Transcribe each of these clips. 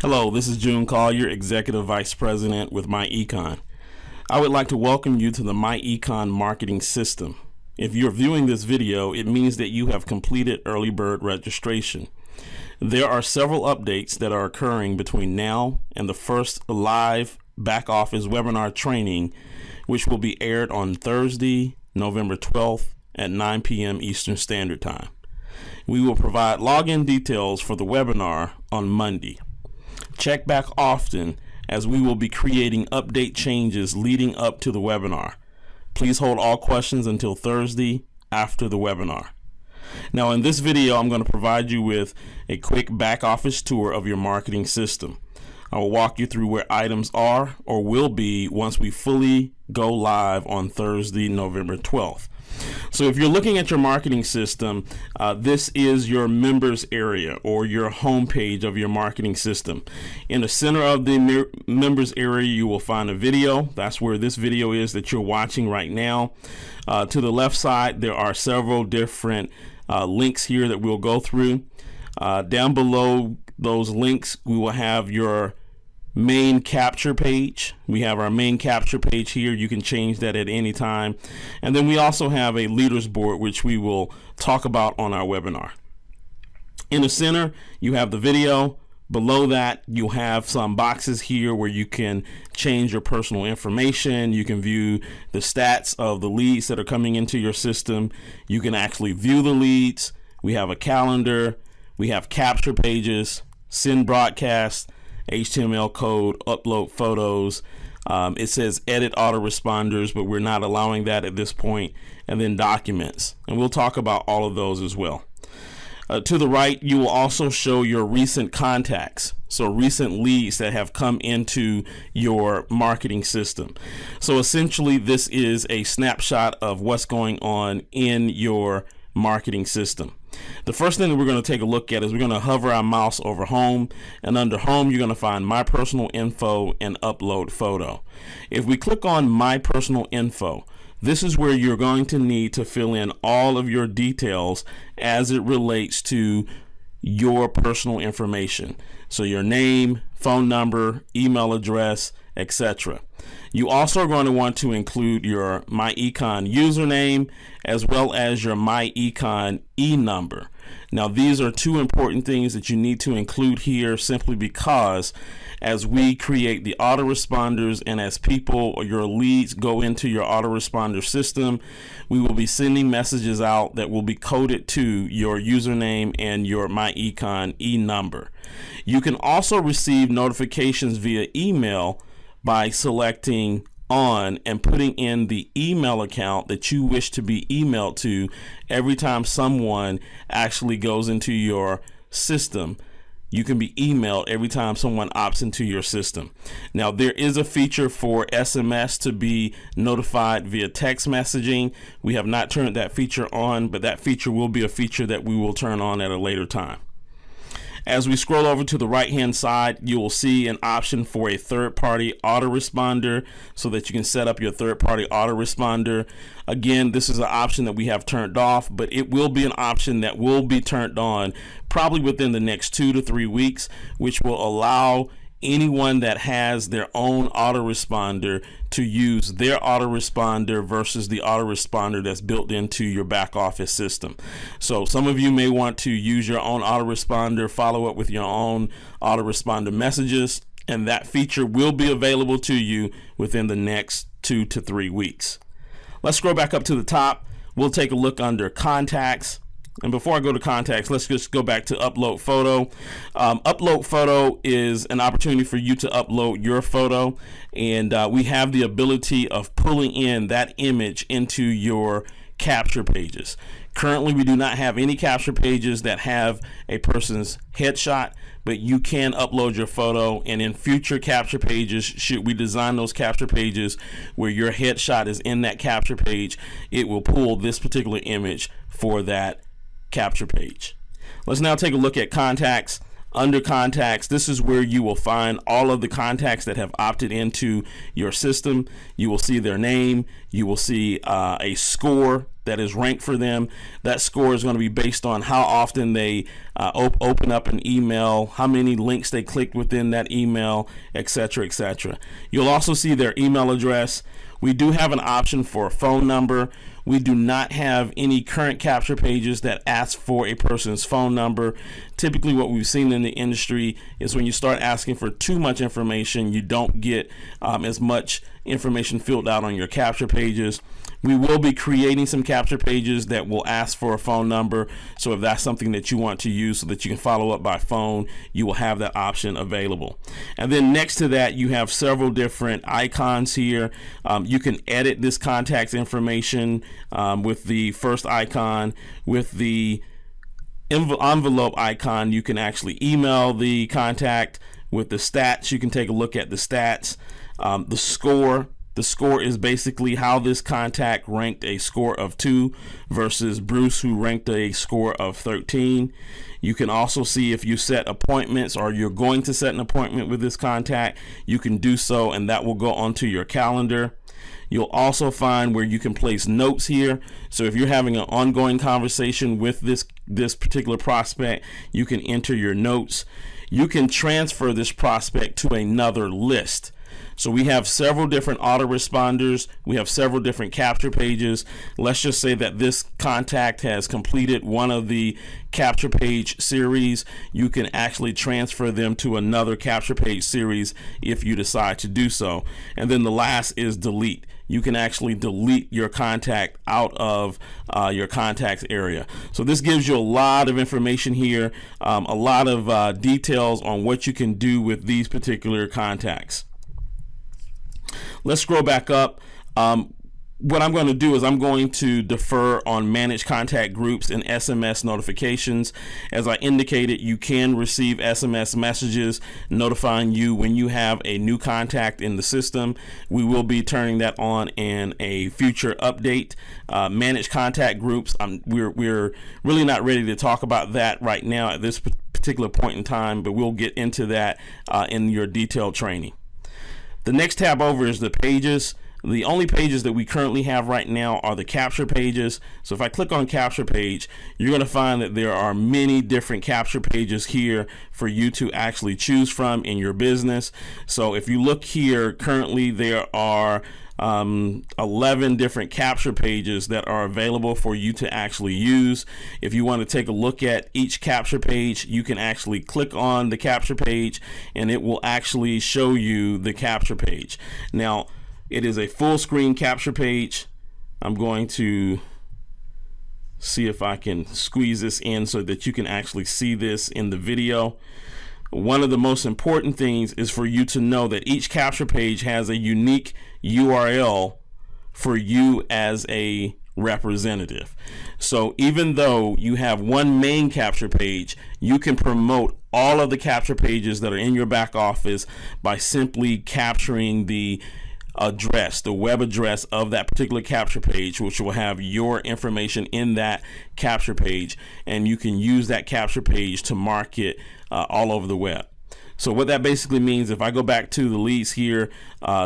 Hello, this is June Collier, Executive Vice President with myEcon. I would like to welcome you to the myEcon marketing system. If you're viewing this video, it means that you have completed early bird registration. There are several updates that are occurring between now and the first live back office webinar training, which will be aired on Thursday, November 12th at 9 p.m. Eastern Standard Time. We will provide login details for the webinar on Monday. Check back often as we will be creating update changes leading up to the webinar. Please hold all questions until Thursday after the webinar. Now in this video, I'm going to provide you with a quick back office tour of your marketing system. I will walk you through where items are or will be once we fully go live on Thursday, November 12th. So if you're looking at your marketing system, this is your members area or your home page of your marketing system. In the center of the members area, you will find a video. That's where this video is that you're watching right now. To the left side, there are several different links here that we'll go through. Down below those links, we will have your main capture page. We have our main capture page here. You can change that at any time. And then we also have a leaders board, which we will talk about on our webinar. In the center, you have the video. Below that, you'll have some boxes here where you can change your personal information. You can view the stats of the leads that are coming into your system. You can actually view the leads. We have a calendar. We have capture pages, send broadcast, HTML code, upload photos. It says edit autoresponders, but we're not allowing that at this point. And then documents. And we'll talk about all of those as well. To the right, you will also show your recent contacts. So recent leads that have come into your marketing system. So essentially, this is a snapshot of what's going on in your marketing system. The first thing that we're going to take a look at is we're going to hover our mouse over home, and under home you're going to find my personal info and upload photo. If we click on my personal info, this is where you're going to need to fill in all of your details as it relates to your personal information. So your name, phone number, email address, etc. You also are going to want to include your myEcon username as well as your myEcon e-number. Now these are two important things that you need to include here simply because as we create the autoresponders and as people or your leads go into your autoresponder system, we will be sending messages out that will be coded to your username and your myEcon e-number. You can also receive notifications via email by selecting on and putting in the email account that you wish to be emailed to every time someone actually goes into your system. You can be emailed every time someone opts into your system. Now there is a feature for SMS to be notified via text messaging. We have not turned that feature on, but that feature will be a feature that we will turn on at a later time. As we scroll over to the right hand side, you will see an option for a third-party autoresponder so that you can set up your third-party autoresponder. Again, this is an option that we have turned off, but it will be an option that will be turned on probably within the next 2 to 3 weeks, which will allow anyone that has their own autoresponder to use their autoresponder versus the autoresponder that's built into your back office system. So some of you may want to use your own autoresponder, follow up with your own autoresponder messages, and that feature will be available to you within the next 2 to 3 weeks. Let's scroll back up to the top. We'll take a look under contacts. And before I go to contacts, let's just go back to upload photo. Upload photo is an opportunity for you to upload your photo, and we have the ability of pulling in that image into your capture pages. Currently, we do not have any capture pages that have a person's headshot, but you can upload your photo, and in future capture pages, should we design those capture pages where your headshot is in that capture page, it will pull this particular image for that capture page. Let's now take a look at contacts. Under contacts, this is where you will find all of the contacts that have opted into your system. You will see their name. You will see a score that is ranked for them. That score is going to be based on how often they open up an email, how many links they clicked within that email, etc., etc. You'll also see their email address. We do have an option for a phone number. We do not have any current capture pages that ask for a person's phone number. Typically what we've seen in the industry is when you start asking for too much information, you don't get as much information filled out on your capture pages. We will be creating some capture pages that will ask for a phone number. So if that's something that you want to use so that you can follow up by phone, you will have that option available. And then next to that, you have several different icons here. You can edit this contact's information with the first icon. With the envelope icon, you can actually email the contact. With the stats, you can take a look at the stats. The score is basically how this contact ranked a score of 2 versus Bruce, who ranked a score of 13. You can also see if you set appointments or you're going to set an appointment with this contact, you can do so, and that will go onto your calendar. You'll also find where you can place notes here. So if you're having an ongoing conversation with this particular prospect, you can enter your notes. You can transfer this prospect to another list. So we have several different autoresponders. We have several different capture pages. Let's just say that this contact has completed one of the capture page series. You can actually transfer them to another capture page series if you decide to do so. And then the last is delete. You can actually delete your contact out of your contacts area. So this gives you a lot of information here, a lot of details on what you can do with these particular contacts. Let's scroll back up. What I'm going to do is I'm going to defer on manage contact groups and SMS notifications. As I indicated, you can receive SMS messages notifying you when you have a new contact in the system. We will be turning that on in a future update. Manage contact groups, we're really not ready to talk about that right now at this particular point in time, but we'll get into that in your detailed training. The next tab over is the pages. The only pages that we currently have right now are the capture pages. So if I click on capture page, you're going to find that there are many different capture pages here for you to actually choose from in your business. So if you look here, currently there are 11 different capture pages that are available for you to actually use. If you want to take a look at each capture page, you can actually click on the capture page and it will actually show you the capture page. Now, it is a full screen capture page. I'm going to see if I can squeeze this in so that you can actually see this in the video. One of the most important things is for you to know that each capture page has a unique URL for you as a representative. So even though you have one main capture page, you can promote all of the capture pages that are in your back office by simply capturing the address, the web address of that particular capture page, which will have your information in that capture page, and you can use that capture page to market all over the web. So what that basically means, if I go back to the leads here,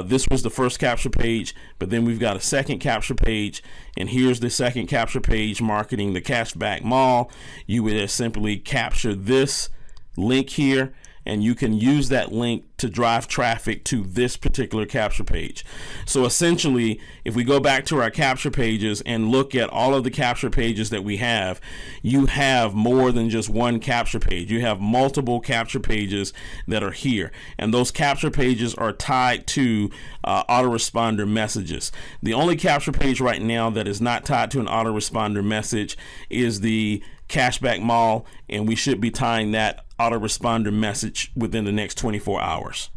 this was the first capture page, but then we've got a second capture page, and here's the second capture page marketing the cashback mall. You would just simply capture this link here, and you can use that link to drive traffic to this particular capture page. So essentially, if we go back to our capture pages and look at all of the capture pages that we have, you have more than just one capture page. You have multiple capture pages that are here, and those capture pages are tied to autoresponder messages. The only capture page right now that is not tied to an autoresponder message is the cashback mall, and we should be tying that autoresponder message within the next 24 hours.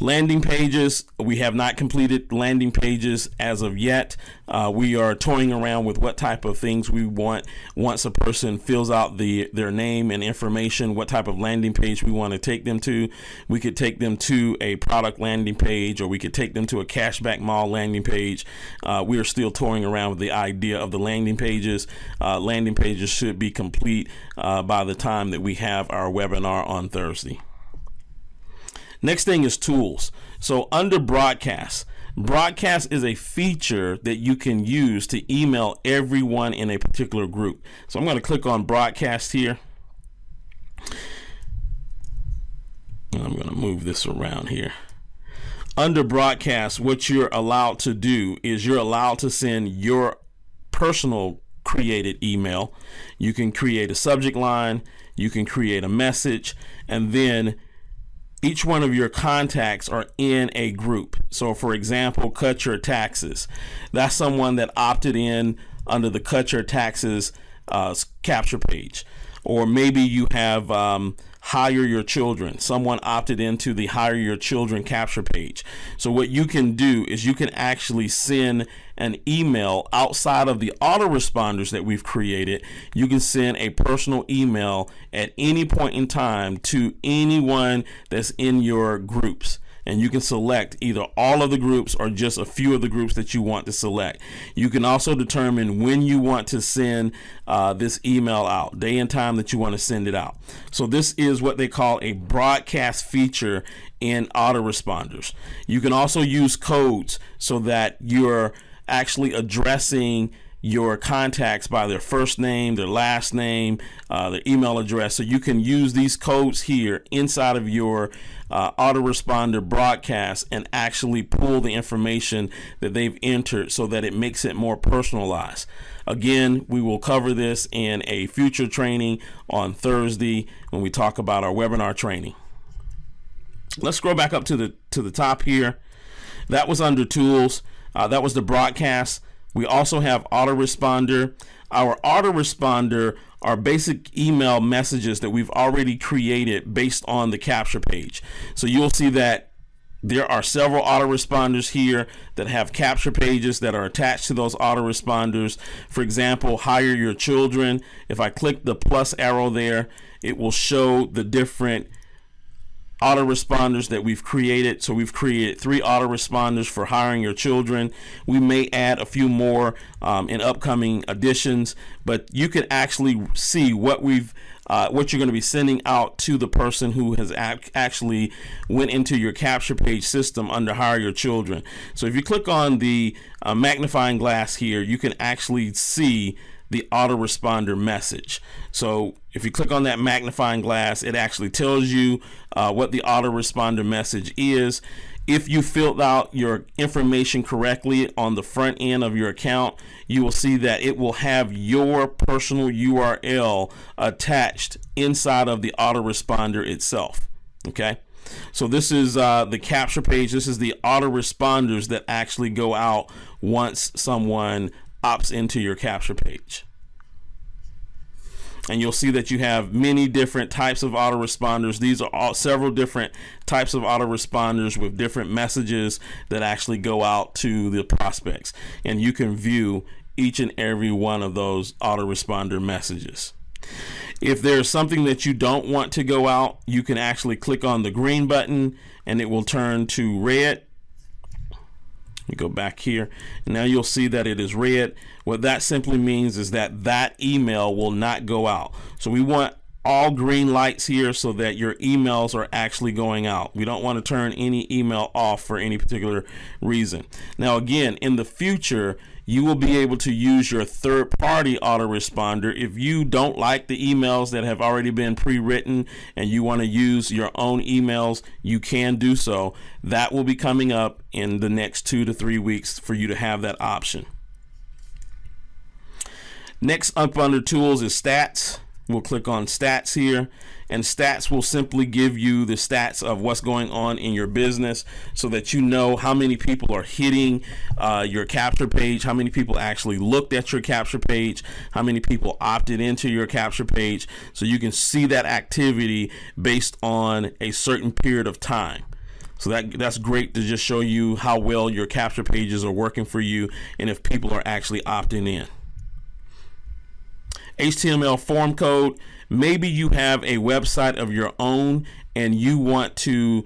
Landing pages, we have not completed landing pages as of yet. We are toying around with what type of things we want once a person fills out their name and information, what type of landing page we want to take them to. We could take them to a product landing page, or we could take them to a cashback mall landing page. We are still toying around with the idea of the landing pages. Landing pages should be complete by the time that we have our webinar on Thursday. Next thing is tools. So under broadcast is a feature that you can use to email everyone in a particular group. So I'm going to click on broadcast here. And I'm going to move this around here. Under broadcast, what you're allowed to do is you're allowed to send your personal created email. You can create a subject line, you can create a message, and then each one of your contacts are in a group. So for example, cut your taxes. That's someone that opted in under the cut your taxes capture page. Or maybe you have hire your children. Someone opted into the hire your children capture page. So what you can do is you can actually send an email outside of the autoresponders that we've created. You can send a personal email at any point in time to anyone that's in your groups. And you can select either all of the groups or just a few of the groups that you want to select. You can also determine when you want to send this email out, day and time that you want to send it out. So this is what they call a broadcast feature in autoresponders. You can also use codes so that you're actually addressing your contacts by their first name, their last name, their email address. So you can use these codes here inside of your autoresponder broadcast and actually pull the information that they've entered so that it makes it more personalized. Again, we will cover this in a future training on Thursday when we talk about our webinar training. Let's scroll back up to the top here. That was under tools. That was the broadcast. We also have autoresponder. Our autoresponder are basic email messages that we've already created based on the capture page. So you'll see that there are several autoresponders here that have capture pages that are attached to those autoresponders. For example, hire your children. If I click the plus arrow there, it will show the different autoresponders that we've created. So we've created 3 autoresponders for hiring your children. We may add a few more in upcoming editions, but you can actually see what you're going to be sending out to the person who has actually went into your capture page system under hire your children. So if you click on the magnifying glass here, you can actually see the autoresponder message. So if you click on that magnifying glass, it actually tells you what the autoresponder message is. If you filled out your information correctly on the front end of your account, you will see that it will have your personal URL attached inside of the autoresponder itself. Okay. So this is the capture page. This is the autoresponders that actually go out once someone opts into your capture page. And you'll see that you have many different types of autoresponders. These are several different types of autoresponders with different messages that actually go out to the prospects. And you can view each and every one of those autoresponder messages. If there's something that you don't want to go out, you can actually click on the green button and it will turn to red. You go back here, and now you'll see that it is red. What that simply means is that that email will not go out. So we want all green lights here so that your emails are actually going out. We don't want to turn any email off for any particular reason. Now again, in the future, you will be able to use your third-party autoresponder. If you don't like the emails that have already been pre-written and you want to use your own emails, you can do so. That will be coming up in the next 2 to 3 weeks for you to have that option. Next up under tools is stats. We'll click on stats here, and stats will simply give you the stats of what's going on in your business so that you know how many people are hitting your capture page, how many people actually looked at your capture page, how many people opted into your capture page, so you can see that activity based on a certain period of time. So that's great to just show you how well your capture pages are working for you and if people are actually opting in. HTML form code. Maybe you have a website of your own and you want to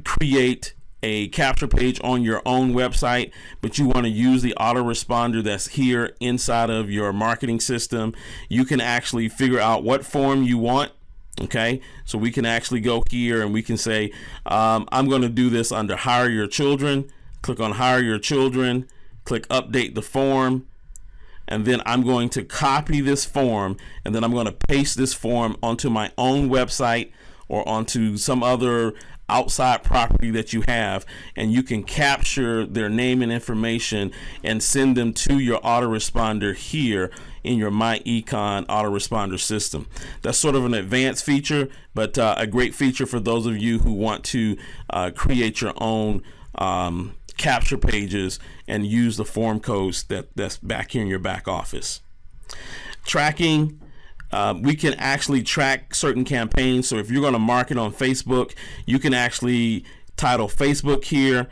create a capture page on your own website, but you want to use the autoresponder that's here inside of your marketing system. You can actually figure out what form you want. Okay, so we can actually go here and we can say, I'm going to do this under Hire Your Children. Click on Hire Your Children, click Update the Form, and then I'm going to copy this form, and then I'm going to paste this form onto my own website or onto some other outside property that you have, and you can capture their name and information and send them to your autoresponder here in your myEcon autoresponder system. That's sort of an advanced feature, but a great feature for those of you who want to create your own capture pages and use the form codes that's back here in your back office. Tracking. We can actually track certain campaigns. So if you're going to market on Facebook, you can actually title Facebook here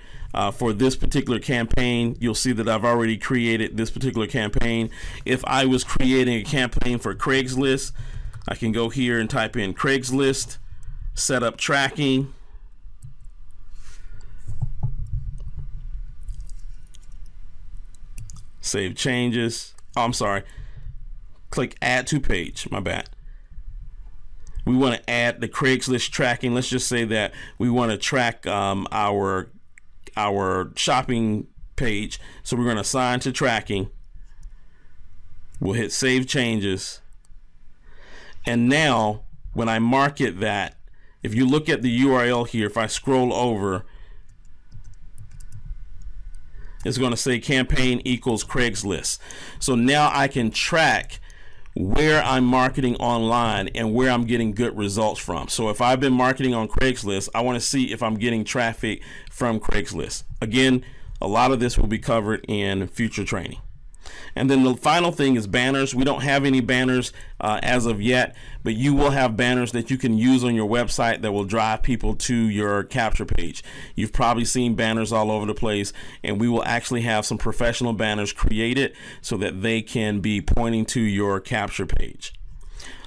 for this particular campaign. You'll see that I've already created this particular campaign. If I was creating a campaign for Craigslist, I can go here and type in Craigslist, set up tracking. Save changes. Oh, I'm sorry. Click add to page. My bad. We want to add the Craigslist tracking. Let's just say that we want to track our shopping page. So we're going to assign to tracking. We'll hit save changes. And now when I market that, if you look at the URL here, if I scroll over, it's going to say campaign equals Craigslist. So now I can track where I'm marketing online and where I'm getting good results from. So if I've been marketing on Craigslist, I want to see if I'm getting traffic from Craigslist. Again, a lot of this will be covered in future training. And then the final thing is banners. We don't have any banners as of yet, but you will have banners that you can use on your website that will drive people to your capture page. You've probably seen banners all over the place, and we will actually have some professional banners created so that they can be pointing to your capture page.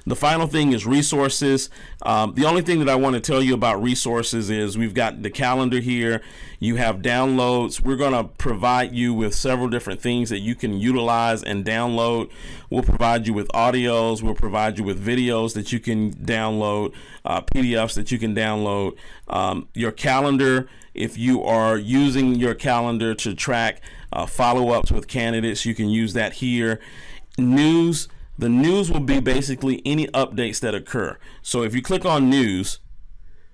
The final thing is resources. The only thing that I want to tell you about resources is we've got the calendar here. You have downloads. We're going to provide you with several different things that you can utilize and download. We'll provide you with audios. We'll provide you with videos that you can download, PDFs that you can download. Your calendar, if you are using your calendar to track follow-ups with candidates, you can use that here. News. The news will be basically any updates that occur. So if you click on news,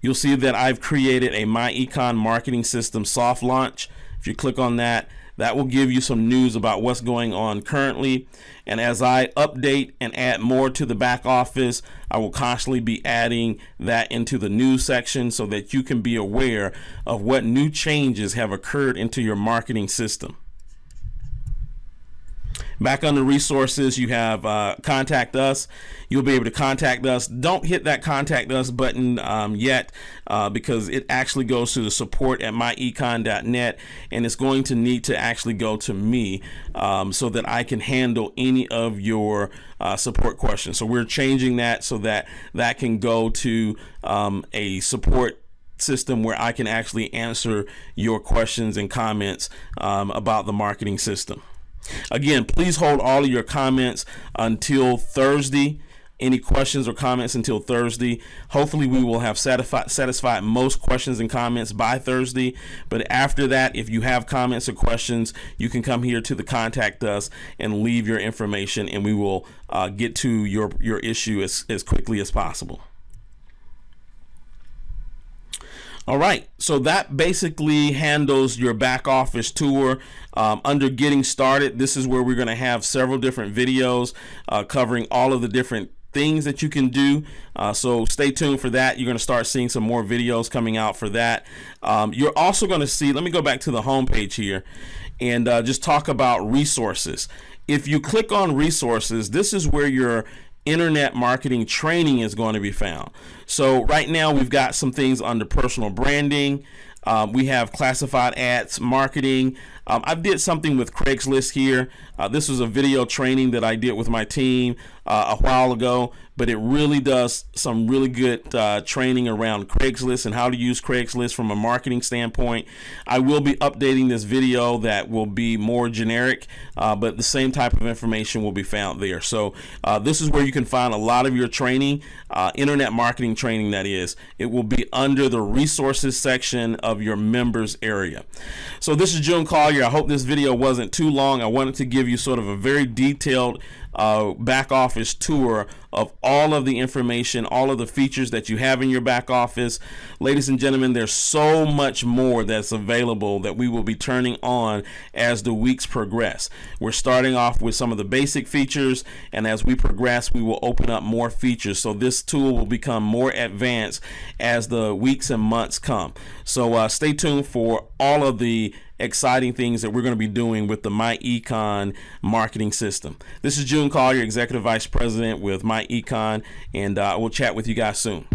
you'll see that I've created a myEcon marketing system soft launch. If you click on that, that will give you some news about what's going on currently. And as I update and add more to the back office, I will constantly be adding that into the news section so that you can be aware of what new changes have occurred into your marketing system. Back under resources, you have contact us. You'll be able to contact us. Don't hit that contact us button yet because it actually goes to the support at myecon.net, and it's going to need to actually go to me so that I can handle any of your support questions. So we're changing that so that that can go to a support system where I can actually answer your questions and comments about the marketing system. Again, please hold all of your comments until Thursday. Any questions or comments until Thursday. Hopefully we will have satisfied most questions and comments by Thursday. But after that, if you have comments or questions, you can come here to the contact us and leave your information, and we will get to your issue as quickly as possible. All right, so that basically handles your back office tour. Under getting started, this is where we're going to have several different videos covering all of the different things that you can do. So stay tuned for that. You're going to start seeing some more videos coming out for that. You're also going to see, let me go back to the home page here and just talk about resources. If you click on resources, this is where your internet marketing training is going to be found. So right now we've got some things under personal branding. We have classified ads marketing. I did something with Craigslist here. This was a video training that I did with my team a while ago, but it really does some really good training around Craigslist and how to use Craigslist from a marketing standpoint. I will be updating this video that will be more generic, but the same type of information will be found there. So this is where you can find a lot of your training, internet marketing training that is. It will be under the resources section of your members area. So this is June Collier. I hope this video wasn't too long. I wanted to give you sort of a very detailed back office tour of all of the information, all of the features that you have in your back office. Ladies and gentlemen, there's so much more that's available that we will be turning on as the weeks progress. We're starting off with some of the basic features, and as we progress, we will open up more features. So this tool will become more advanced as the weeks and months come. So stay tuned for all of the exciting things that we're going to be doing with the myEcon marketing system. This is June Collier, Executive Vice President with myEcon, and we'll chat with you guys soon.